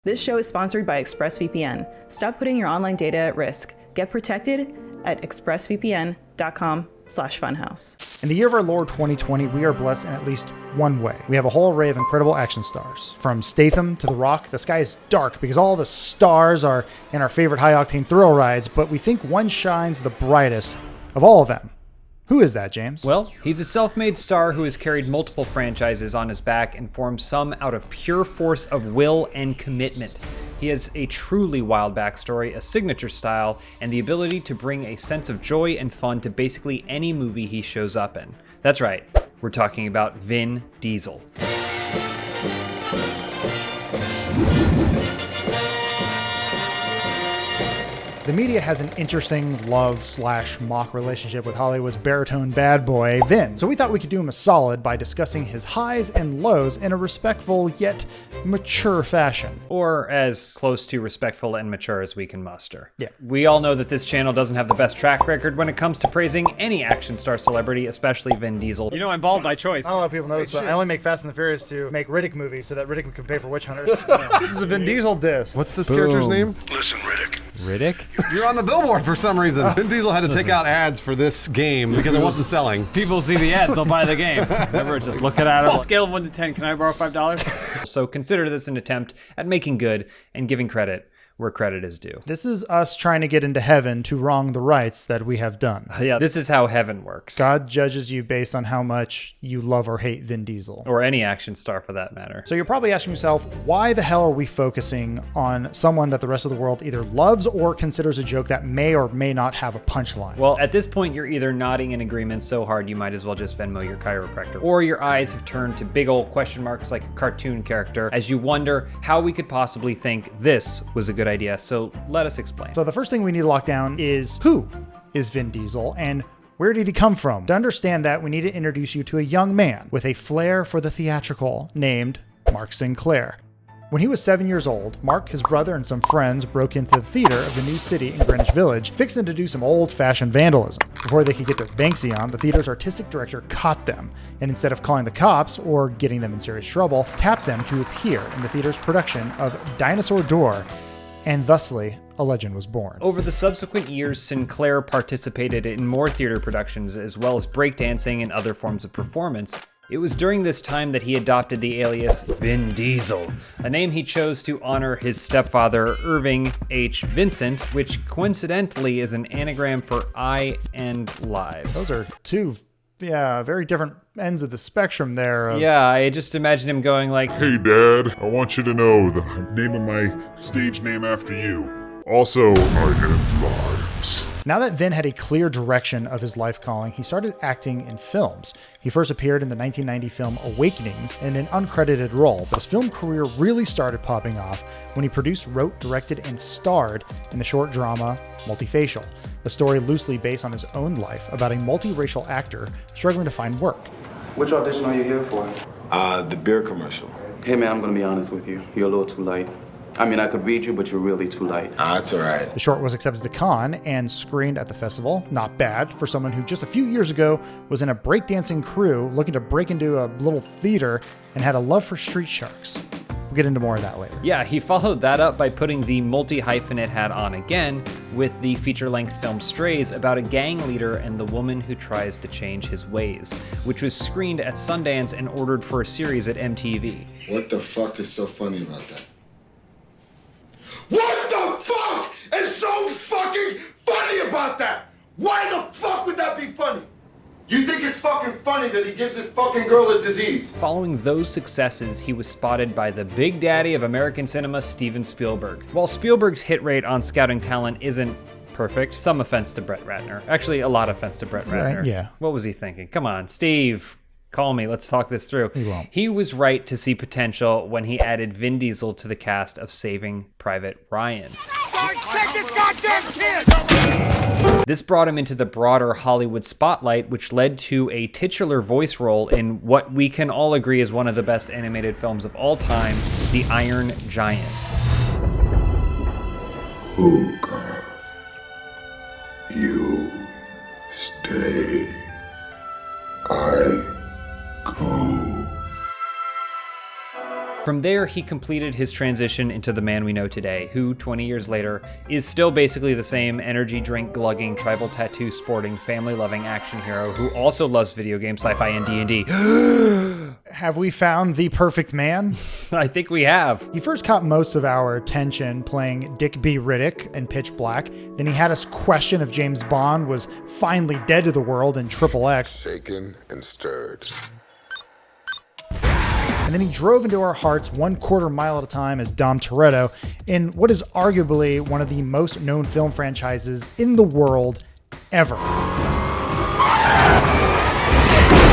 This show is sponsored by ExpressVPN. Stop putting your online data at risk. Get protected at expressvpn.com/funhaus. In the year of our Lord 2020, we are blessed in at least one way. We have a whole array of incredible action stars. From Statham to The Rock, the sky is dark because all the stars are in our favorite high-octane thrill rides, but we think one shines the brightest of all of them. Who is that, James? Well, he's a self-made star who has carried multiple franchises on his back and formed some out of pure force of will and commitment. He has a truly wild backstory, a signature style, and the ability to bring a sense of joy and fun to basically any movie he shows up in. That's right, we're talking about Vin Diesel. The media has an interesting love/mock relationship with Hollywood's baritone bad boy, Vin. So we thought we could do him a solid by discussing his highs and lows in a respectful yet mature fashion. Or as close to respectful and mature as we can muster. Yeah. We all know that this channel doesn't have the best track record when it comes to praising any action star celebrity, especially Vin Diesel. You know I'm bald by choice. I don't know if people know this, but I only make Fast and the Furious to make Riddick movies so that Riddick can pay for witch hunters. This is a Vin Diesel diss. What's this character's name? Listen, Riddick. Riddick? You're on the billboard for some reason. Vin Diesel had to take out ads for this game because it wasn't selling. People see the ads, they'll buy the game. Never just looking at it. On a scale of 1 to 10, can I borrow $5? So consider this an attempt at making good and giving credit where credit is due. This is us trying to get into heaven to wrong the rights that we have done. Yeah, this is how heaven works. God judges you based on how much you love or hate Vin Diesel. Or any action star for that matter. So you're probably asking yourself, why the hell are we focusing on someone that the rest of the world either loves or considers a joke that may or may not have a punchline? Well, at this point, you're either nodding in agreement so hard you might as well just Venmo your chiropractor, or your eyes have turned to big old question marks like a cartoon character as you wonder how we could possibly think this was a good idea. So let us explain. So the first thing we need to lock down is who is Vin Diesel and where did he come from? To understand that, we need to introduce you to a young man with a flair for the theatrical named Mark Sinclair. When he was 7 years old, Mark, his brother, and some friends broke into the theater of the new city in Greenwich Village, fixing to do some old-fashioned vandalism. Before they could get their Banksy on, the theater's artistic director caught them, and instead of calling the cops or getting them in serious trouble, tapped them to appear in the theater's production of Dinosaur Door, and thusly, a legend was born. Over the subsequent years, Sinclair participated in more theater productions as well as breakdancing and other forms of performance. It was during this time that he adopted the alias Vin Diesel, a name he chose to honor his stepfather, Irving H. Vincent, which coincidentally is an anagram for I and lives. Those are two, very different ends of the spectrum there. Yeah, I just imagine him going like, Hey, Dad, I want you to know the name of my stage name after you. Also, I end lives. Now that Vin had a clear direction of his life calling, he started acting in films. He first appeared in the 1990 film Awakenings in an uncredited role, but his film career really started popping off when he produced, wrote, directed, and starred in the short drama Multifacial, a story loosely based on his own life about a multiracial actor struggling to find work. Which audition are you here for? The beer commercial. Hey man, I'm gonna be honest with you. You're a little too light. I mean, I could read you, but you're really too light. That's all right. The short was accepted to Cannes and screened at the festival. Not bad for someone who just a few years ago was in a breakdancing crew looking to break into a little theater and had a love for street sharks. We'll get into more of that later. Yeah, he followed that up by putting the multi-hyphenate hat on again with the feature-length film Strays about a gang leader and the woman who tries to change his ways, which was screened at Sundance and ordered for a series at MTV. What the fuck is so funny about that? What the fuck is so fucking funny about that? Why the fuck would that be funny? You think it's fucking funny that he gives a fucking girl a disease? Following those successes, he was spotted by the big daddy of American cinema, Steven Spielberg. While Spielberg's hit rate on scouting talent isn't perfect, some offense to Brett Ratner. Actually, a lot of offense to Brett Ratner. Right, yeah. What was he thinking? Come on, Steve. Call me, let's talk this through. He won't. He was right to see potential when he added Vin Diesel to the cast of Saving Private Ryan. Take this goddamn kid! This brought him into the broader Hollywood spotlight, which led to a titular voice role in what we can all agree is one of the best animated films of all time, The Iron Giant. Oh God, you stay. I go. From there, he completed his transition into the man we know today, who, 20 years later, is still basically the same energy drink glugging, tribal tattoo sporting, family-loving action hero who also loves video games, sci-fi, and D&D. Have we found the perfect man? I think we have. He first caught most of our attention playing Dick B. Riddick in Pitch Black. Then he had us question if James Bond was finally dead to the world in Triple X. Shaken and stirred. And then he drove into our hearts 1/4 mile at a time as Dom Toretto in what is arguably one of the most known film franchises in the world ever.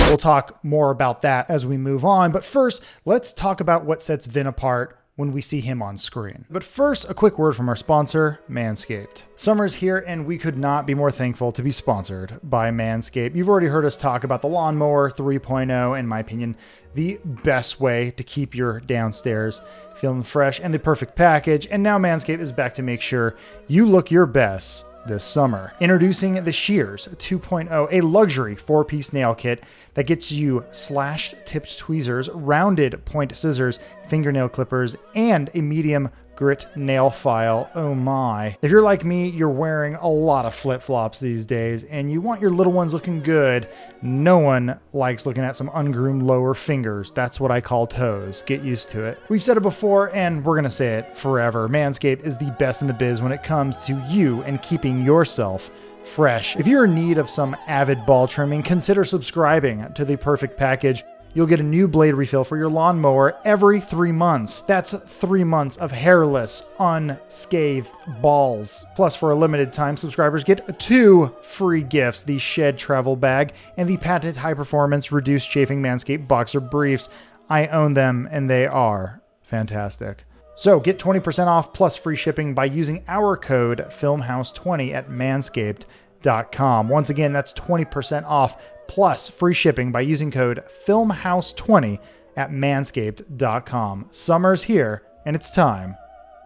We'll talk more about that as we move on, but first, let's talk about what sets Vin apart when we see him on screen. But first, a quick word from our sponsor, Manscaped. Summer's here and we could not be more thankful to be sponsored by Manscaped. You've already heard us talk about the Lawnmower 3.0, in my opinion, the best way to keep your downstairs feeling fresh and the perfect package. And now Manscaped is back to make sure you look your best this summer. Introducing the Shears 2.0, a luxury 4-piece nail kit that gets you slashed tipped tweezers, rounded point scissors, fingernail clippers, and a medium grit nail file. Oh my. If you're like me, you're wearing a lot of flip-flops these days and you want your little ones looking good. No one likes looking at some ungroomed lower fingers. That's what I call toes. Get used to it. We've said it before and we're gonna say it forever. Manscaped is the best in the biz when it comes to you and keeping yourself fresh. If you're in need of some avid ball trimming, consider subscribing to the perfect package. You'll get a new blade refill for your lawnmower every 3 months. That's 3 months of hairless, unscathed balls. Plus, for a limited time, subscribers get 2 free gifts: the Shed Travel Bag and the patented high-performance reduced chafing Manscaped Boxer Briefs. I own them, and they are fantastic. So get 20% off plus free shipping by using our code FILMHOUSE20 at manscaped.com. Once again, that's 20% off plus free shipping by using code FILMHOUSE20 at manscaped.com. Summer's here, and it's time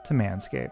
to manscape.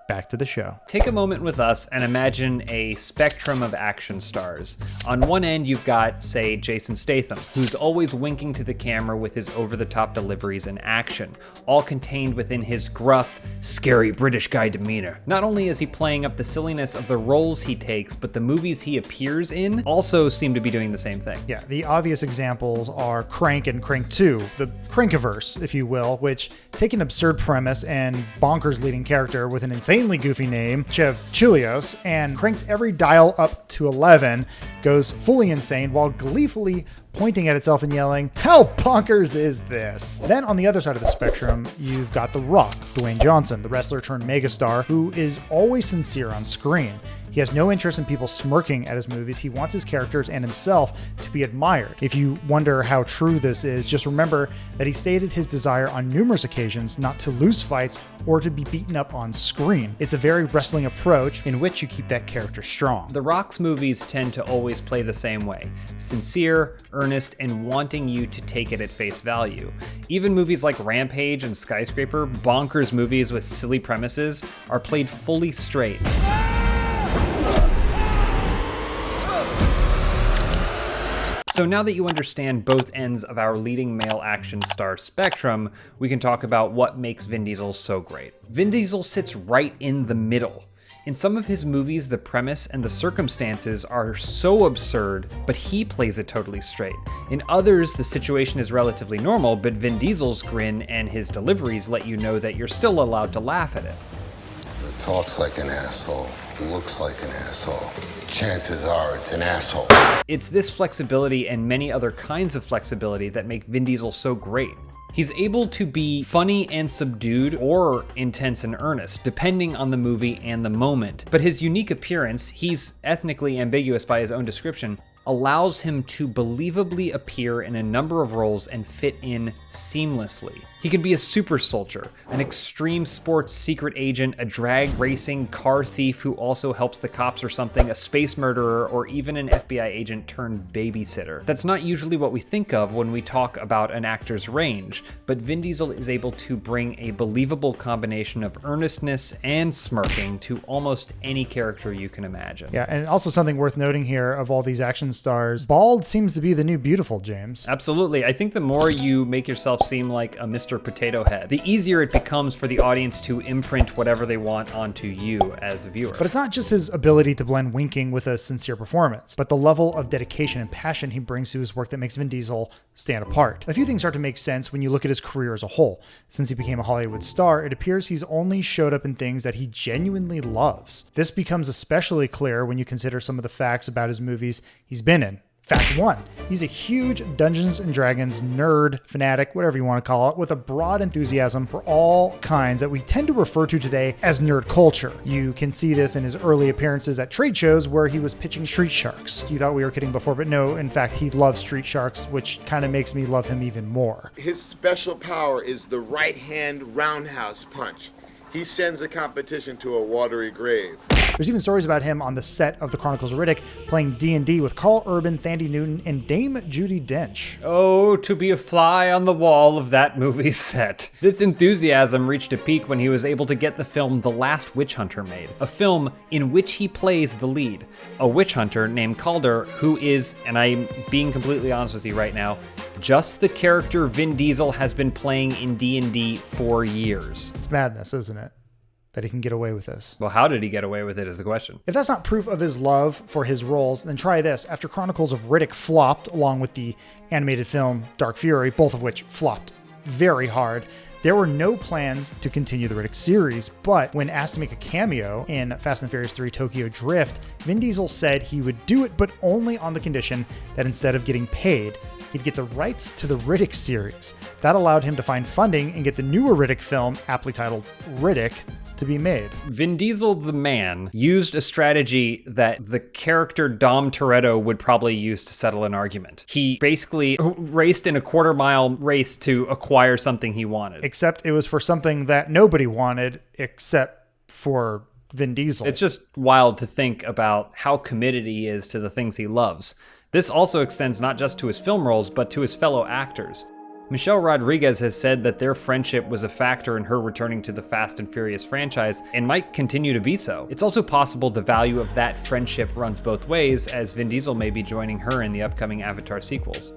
Back to the show. Take a moment with us and imagine a spectrum of action stars. On one end, you've got, say, Jason Statham, who's always winking to the camera with his over-the-top deliveries and action, all contained within his gruff, scary British guy demeanor. Not only is he playing up the silliness of the roles he takes, but the movies he appears in also seem to be doing the same thing. Yeah, the obvious examples are Crank and Crank 2, the Crankiverse, if you will, which take an absurd premise and bonkers leading character with an insanely goofy name, Chev Chilios, and cranks every dial up to 11, goes fully insane while gleefully pointing at itself and yelling, "How bonkers is this?" Then on the other side of the spectrum, you've got The Rock, Dwayne Johnson, the wrestler turned megastar, who is always sincere on screen. He has no interest in people smirking at his movies. He wants his characters and himself to be admired. If you wonder how true this is, just remember that he stated his desire on numerous occasions not to lose fights or to be beaten up on screen. It's a very wrestling approach in which you keep that character strong. The Rock's movies tend to always play the same way: sincere, earnest, and wanting you to take it at face value. Even movies like Rampage and Skyscraper, bonkers movies with silly premises, are played fully straight. So now that you understand both ends of our leading male action star spectrum, we can talk about what makes Vin Diesel so great. Vin Diesel sits right in the middle. In some of his movies, the premise and the circumstances are so absurd, but he plays it totally straight. In others, the situation is relatively normal, but Vin Diesel's grin and his deliveries let you know that you're still allowed to laugh at it. It talks like an asshole. It looks like an asshole. Chances are it's an asshole. It's this flexibility and many other kinds of flexibility that make Vin Diesel so great. He's able to be funny and subdued or intense and earnest, depending on the movie and the moment. But his unique appearance, he's ethnically ambiguous by his own description, allows him to believably appear in a number of roles and fit in seamlessly. He can be a super soldier, an extreme sports secret agent, a drag racing car thief who also helps the cops or something, a space murderer, or even an FBI agent turned babysitter. That's not usually what we think of when we talk about an actor's range, but Vin Diesel is able to bring a believable combination of earnestness and smirking to almost any character you can imagine. Yeah, and also something worth noting here of all these action stars, bald seems to be the new beautiful, James. Absolutely. I think the more you make yourself seem like a Mr. Mr. Potato Head. The easier it becomes for the audience to imprint whatever they want onto you as a viewer. But it's not just his ability to blend winking with a sincere performance, but the level of dedication and passion he brings to his work that makes Vin Diesel stand apart. A few things start to make sense when you look at his career as a whole. Since he became a Hollywood star, it appears he's only showed up in things that he genuinely loves. This becomes especially clear when you consider some of the facts about his movies he's been in. Fact 1, he's a huge Dungeons & Dragons nerd, fanatic, whatever you want to call it, with a broad enthusiasm for all kinds that we tend to refer to today as nerd culture. You can see this in his early appearances at trade shows where he was pitching Street Sharks. You thought we were kidding before, but no, in fact, he loves Street Sharks, which kind of makes me love him even more. His special power is the right-hand roundhouse punch. He sends a competition to a watery grave. There's even stories about him on the set of The Chronicles of Riddick playing D&D with Carl Urban, Thandie Newton, and Dame Judi Dench. Oh, to be a fly on the wall of that movie's set. This enthusiasm reached a peak when he was able to get the film The Last Witch Hunter made, a film in which he plays the lead, a witch hunter named Calder, who is, and I'm being completely honest with you right now, just the character Vin Diesel has been playing in D&D for years. It's madness, isn't it? That he can get away with this. Well, how did he get away with it is the question. If that's not proof of his love for his roles, then try this. After Chronicles of Riddick flopped, along with the animated film Dark Fury, both of which flopped very hard, there were no plans to continue the Riddick series, but when asked to make a cameo in Fast and Furious 3 Tokyo Drift, Vin Diesel said he would do it, but only on the condition that instead of getting paid, he'd get the rights to the Riddick series. That allowed him to find funding and get the newer Riddick film, aptly titled Riddick, to be made. Vin Diesel, the man, used a strategy that the character Dom Toretto would probably use to settle an argument. He basically raced in a quarter-mile race to acquire something he wanted. Except it was for something that nobody wanted except for Vin Diesel. It's just wild to think about how committed he is to the things he loves. This also extends not just to his film roles, but to his fellow actors. Michelle Rodriguez has said that their friendship was a factor in her returning to the Fast and Furious franchise, and might continue to be so. It's also possible the value of that friendship runs both ways, as Vin Diesel may be joining her in the upcoming Avatar sequels.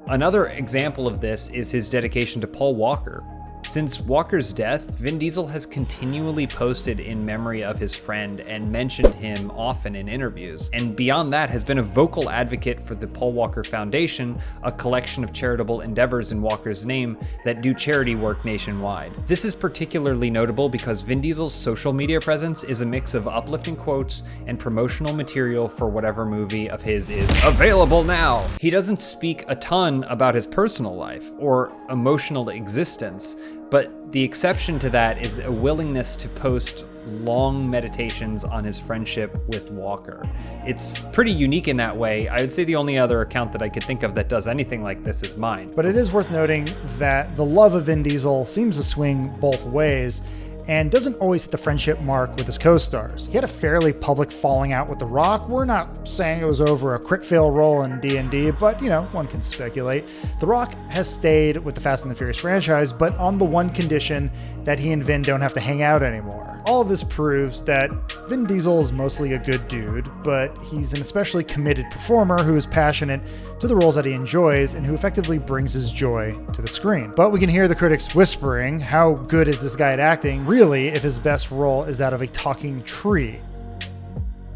Another example of this is his dedication to Paul Walker. Since Walker's death, Vin Diesel has continually posted in memory of his friend and mentioned him often in interviews, and beyond that has been a vocal advocate for the Paul Walker Foundation, a collection of charitable endeavors in Walker's name that do charity work nationwide. This is particularly notable because Vin Diesel's social media presence is a mix of uplifting quotes and promotional material for whatever movie of his is available now. He doesn't speak a ton about his personal life or emotional existence, but the exception to that is a willingness to post long meditations on his friendship with Walker. It's pretty unique in that way. I would say the only other account that I could think of that does anything like this is mine. But it is worth noting that the love of Vin Diesel seems to swing both ways, and doesn't always hit the friendship mark with his co-stars. He had a fairly public falling out with The Rock. We're not saying it was over a crit fail role in D&D, but one can speculate. The Rock has stayed with the Fast and the Furious franchise, but on the one condition that he and Vin don't have to hang out anymore. All of this proves that Vin Diesel is mostly a good dude, but he's an especially committed performer who is passionate to the roles that he enjoys and who effectively brings his joy to the screen. But we can hear the critics whispering, how good is this guy at acting, really, if his best role is that of a talking tree?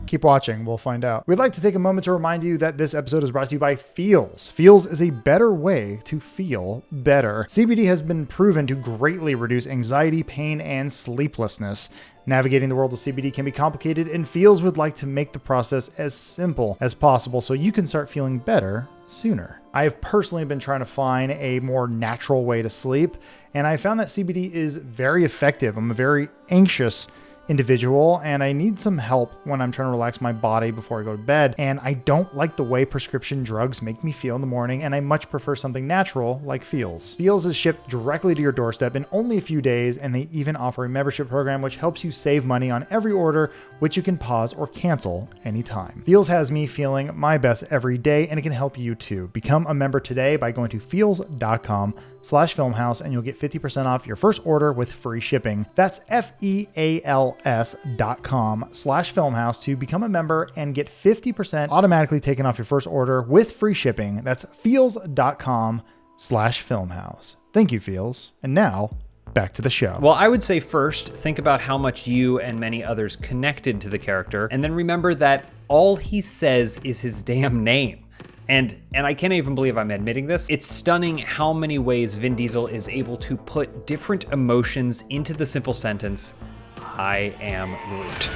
Keep watching, we'll find out. We'd like to take a moment to remind you that this episode is brought to you by Feels. Feels is a better way to feel better. CBD has been proven to greatly reduce anxiety, pain, and sleeplessness. Navigating the world of CBD can be complicated, and Feels would like to make the process as simple as possible so you can start feeling better sooner. I have personally been trying to find a more natural way to sleep, and I found that CBD is very effective. I'm a very anxious individual, and I need some help when I'm trying to relax my body before I go to bed, and I don't like the way prescription drugs make me feel in the morning, and I much prefer something natural like Feels. Feels is shipped directly to your doorstep in only a few days, and they even offer a membership program which helps you save money on every order, which you can pause or cancel anytime. Feels has me feeling my best every day, and it can help you too. Become a member today by going to feels.com/filmhouse, and you'll get 50% off your first order with free shipping. That's FEALS.com/filmhouse to become a member and get 50% automatically taken off your first order with free shipping. That's feels.com/filmhouse. Thank you, Feels. And now, back to the show. Well, I would say first, think about how much you and many others connected to the character, and then remember that all he says is his damn name. And I can't even believe I'm admitting this. It's stunning how many ways Vin Diesel is able to put different emotions into the simple sentence, I am Groot.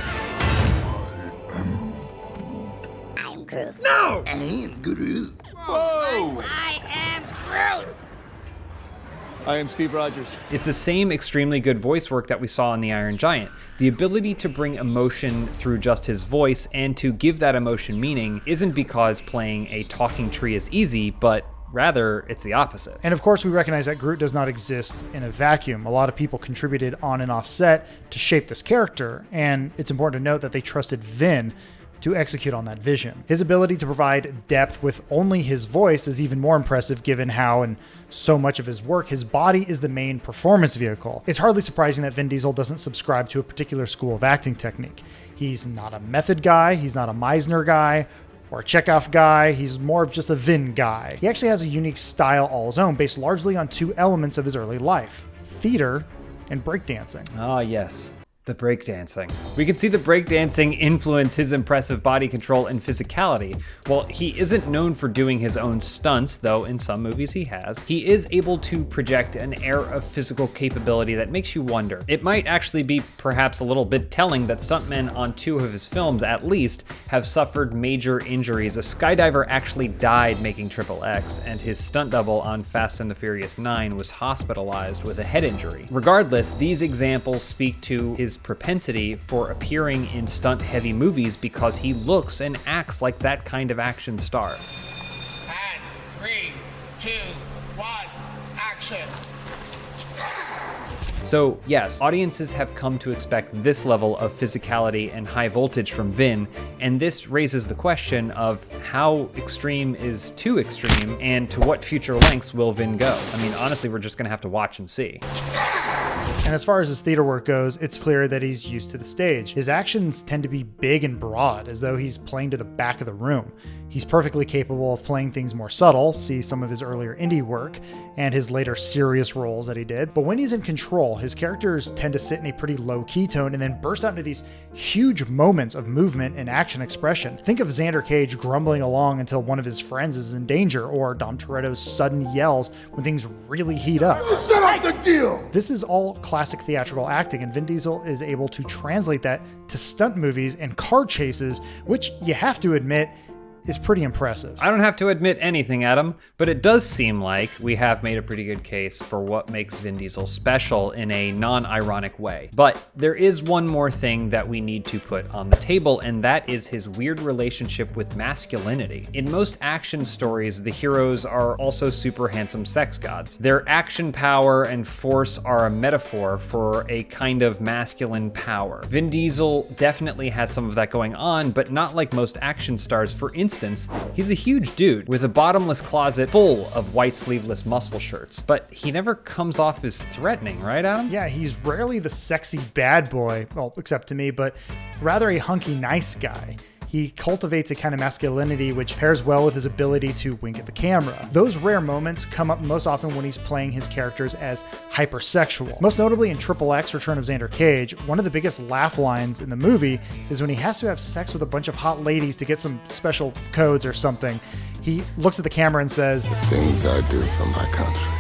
I'm Groot. No! I am Groot. Whoa! I am Groot. I am Steve Rogers. It's the same extremely good voice work that we saw in The Iron Giant. The ability to bring emotion through just his voice and to give that emotion meaning isn't because playing a talking tree is easy, but rather it's the opposite. And of course, we recognize that Groot does not exist in a vacuum. A lot of people contributed on and off set to shape this character, and it's important to note that they trusted Vin to execute on that vision. His ability to provide depth with only his voice is even more impressive given how in so much of his work, his body is the main performance vehicle. It's hardly surprising that Vin Diesel doesn't subscribe to a particular school of acting technique. He's not a method guy, he's not a Meisner guy, or a Chekhov guy, he's more of just a Vin guy. He actually has a unique style all his own, based largely on two elements of his early life: theater and breakdancing. Ah, yes. The breakdancing. We can see the breakdancing influence his impressive body control and physicality. While he isn't known for doing his own stunts, though in some movies he has, he is able to project an air of physical capability that makes you wonder. It might actually be perhaps a little bit telling that stuntmen on 2 of his films, at least, have suffered major injuries. A skydiver actually died making XXX, and his stunt double on Fast and the Furious 9 was hospitalized with a head injury. Regardless, these examples speak to his propensity for appearing in stunt-heavy movies because he looks and acts like that kind of action star. And 3, 2, 1, action. So yes, audiences have come to expect this level of physicality and high voltage from Vin, and this raises the question of how extreme is too extreme, and to what future lengths will Vin go? I mean, honestly, we're just gonna have to watch and see. And as far as his theater work goes, it's clear that he's used to the stage. His actions tend to be big and broad, as though he's playing to the back of the room. He's perfectly capable of playing things more subtle, see some of his earlier indie work, and his later serious roles that he did. But when he's in control, his characters tend to sit in a pretty low-key tone and then burst out into these huge moments of movement and action expression. Think of Xander Cage grumbling along until one of his friends is in danger, or Dom Toretto's sudden yells when things really heat up. Set up the deal! This is all classic theatrical acting, and Vin Diesel is able to translate that to stunt movies and car chases, which you have to admit is pretty impressive. I don't have to admit anything, Adam, but it does seem like we have made a pretty good case for what makes Vin Diesel special in a non-ironic way. But there is one more thing that we need to put on the table, and that is his weird relationship with masculinity. In most action stories, the heroes are also super handsome sex gods. Their action power and force are a metaphor for a kind of masculine power. Vin Diesel definitely has some of that going on, but not like most action stars. For instance, he's a huge dude with a bottomless closet full of white sleeveless muscle shirts, but he never comes off as threatening, right, Adam? Yeah, he's rarely the sexy bad boy, well, except to me, but rather a hunky nice guy. He cultivates a kind of masculinity which pairs well with his ability to wink at the camera. Those rare moments come up most often when he's playing his characters as hypersexual. Most notably in XXX Return of Xander Cage, one of the biggest laugh lines in the movie is when he has to have sex with a bunch of hot ladies to get some special codes or something. He looks at the camera and says, The things I do for my country.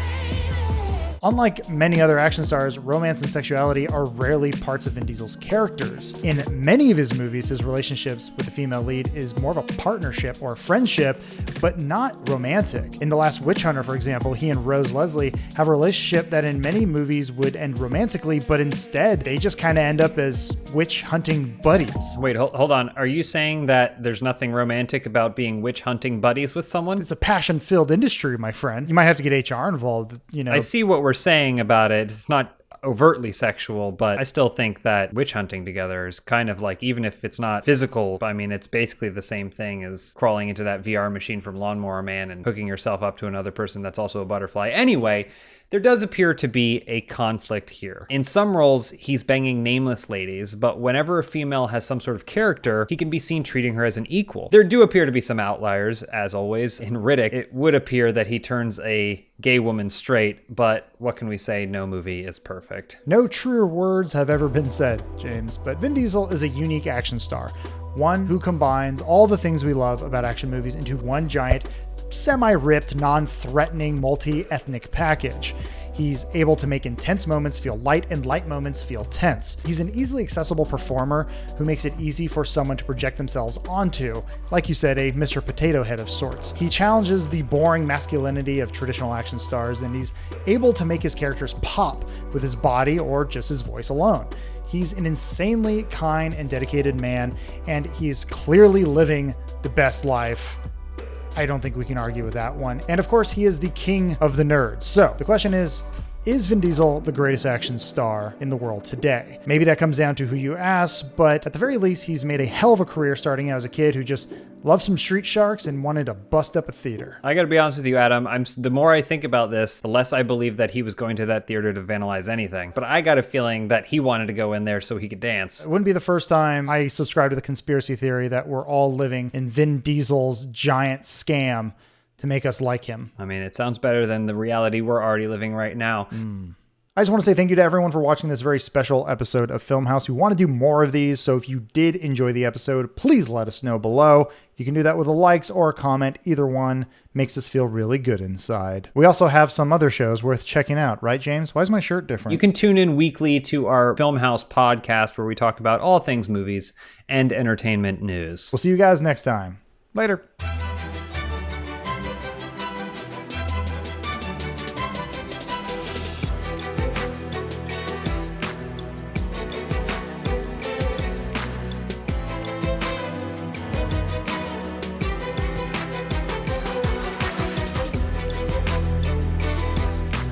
Unlike many other action stars, romance and sexuality are rarely parts of Vin Diesel's characters. In many of his movies, his relationships with the female lead is more of a partnership or friendship, but not romantic. In The Last Witch Hunter, for example, he and Rose Leslie have a relationship that in many movies would end romantically, but instead they just kind of end up as witch hunting buddies. Wait, hold on. Are you saying that there's nothing romantic about being witch hunting buddies with someone? It's a passion-filled industry, my friend. You might have to get HR involved, you know. I see what we're saying about it. It's not overtly sexual, but I still think that witch hunting together is kind of like, even if it's not physical, I mean, it's basically the same thing as crawling into that VR machine from Lawnmower Man and hooking yourself up to another person that's also a butterfly. Anyway, There does appear to be a conflict here. In some roles, he's banging nameless ladies, but whenever a female has some sort of character, he can be seen treating her as an equal. There do appear to be some outliers, as always. In Riddick, it would appear that he turns a gay woman straight, but what can we say? No movie is perfect. No truer words have ever been said, James, but Vin Diesel is a unique action star. One who combines all the things we love about action movies into one giant, semi-ripped, non-threatening, multi-ethnic package. He's able to make intense moments feel light and light moments feel tense. He's an easily accessible performer who makes it easy for someone to project themselves onto, like you said, a Mr. Potato Head of sorts. He challenges the boring masculinity of traditional action stars, and he's able to make his characters pop with his body or just his voice alone. He's an insanely kind and dedicated man, and he's clearly living the best life. I don't think we can argue with that one. And of course, he is the king of the nerds. So the question is Vin Diesel the greatest action star in the world today? Maybe that comes down to who you ask, but at the very least, he's made a hell of a career starting out as a kid who just loved some street sharks and wanted to bust up a theater. I gotta be honest with you, Adam. The more I think about this, the less I believe that he was going to that theater to vandalize anything. But I got a feeling that he wanted to go in there so he could dance. It wouldn't be the first time I subscribe to the conspiracy theory that we're all living in Vin Diesel's giant scam to make us like him. I mean, it sounds better than the reality we're already living right now. I just want to say thank you to everyone for watching this very special episode of Filmhouse. We want to do more of these, so if you did enjoy the episode, please let us know below. You can do that with a likes or a comment. Either one makes us feel really good inside. We also have some other shows worth checking out, right, James? Why is my shirt different? You can tune in weekly to our Filmhouse podcast where we talk about all things movies and entertainment news. We'll see you guys next time. Later.